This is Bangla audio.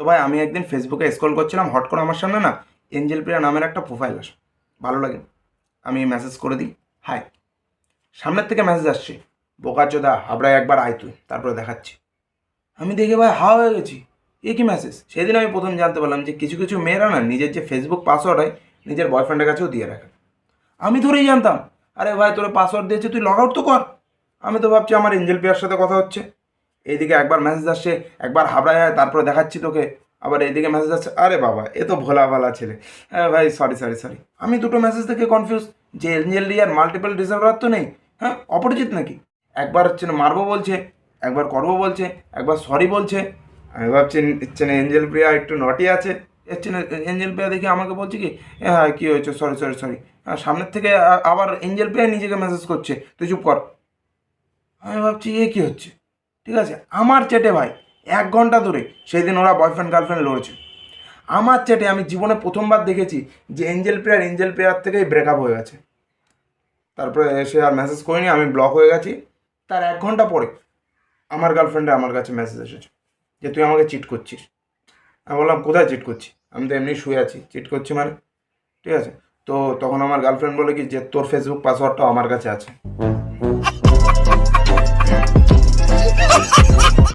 তো ভাই আমি একদিন ফেসবুকে স্ক্রল করছিলাম, হট করে আমার সামনে না এঞ্জেল প্রিয়া নামের একটা প্রোফাইল আসে, ভালো লাগে, আমি মেসেজ করে দিই হাই। সামনের থেকে মেসেজ আসছে, বোকাচোদা হাবড়ায় একবার আয় তুই, তারপরে দেখাচ্ছি। আমি দেখে ভাই হা হয়ে গেছি, এ কি মেসেজ। সেদিন আমি প্রথম জানতে পারলাম যে কিছু কিছু মেয়েরা না নিজের যে ফেসবুক পাসওয়ার্ড হয় নিজের বয়ফ্রেন্ডের কাছেও দিয়ে রাখে। আমি ধরেই জানতাম, আরে ভাই তোর পাসওয়ার্ড দিয়েছে, তুই লগ আউট তো কর। আমি তো ভাবছি আমার এঞ্জেল প্রিয়ার সাথে কথা হচ্ছে। এইদিকে একবার মেসেজ আসছে, একবার হাবড়ায় আয় তারপরে দেখাচ্ছি তোকে। আবার এইদিকে মেসেজ আসছে, আরে বাবা এ তো ভোলা ভালা ছেলে। হ্যাঁ ভাই সরি সরি সরি, আমি দুটো মেসেজ থেকে কনফিউজ যে এঞ্জেল রিয়ার মাল্টিপল রিজার্ভার তো নেই, হ্যাঁ অপরিচিত নাকি। একবার হচ্ছে না মারবো বলছে, একবার করবো বলছে, একবার সরি বলছে। আমি ভাবছি হচ্ছে না এঞ্জেল প্রিয়া একটু নটি আছে। হচ্ছে না এঞ্জেল প্রিয়া দেখে আমাকে বলছে কি, হ্যাঁ কী হয়েছে, সরি সরি সরি। সামনের থেকে আবার এঞ্জেল প্রিয়া নিজেকে মেসেজ করছে, তুই চুপ কর। আমি ভাবছি এ কী হচ্ছে। ঠিক আছে, আমার চ্যাটে ভাই 1 ঘন্টা ধরে সেই দিন ওরা বয়ফ্রেন্ড গার্লফ্রেন্ড লড়েছে। আমার চ্যাটে আমি জীবনে প্রথমবার দেখেছি যে এঞ্জেল প্রেয়ার থেকেই ব্রেকআপ হয়ে গেছে। তারপরে সে আর মেসেজ করিনি, আমি ব্লক হয়ে গেছি। তার 1 ঘন্টা পরে আমার গার্লফ্রেন্ডে আমার কাছে মেসেজ এসেছে যে তুই আমাকে চিট করছিস। আমি বললাম কোথায় চিট করছি, আমি তো এমনি শুয়ে আছি, চিট করছি মানে। ঠিক আছে, তো তখন আমার গার্লফ্রেন্ড বলে কি যে তোর ফেসবুক পাসওয়ার্ডটাও আমার কাছে আছে।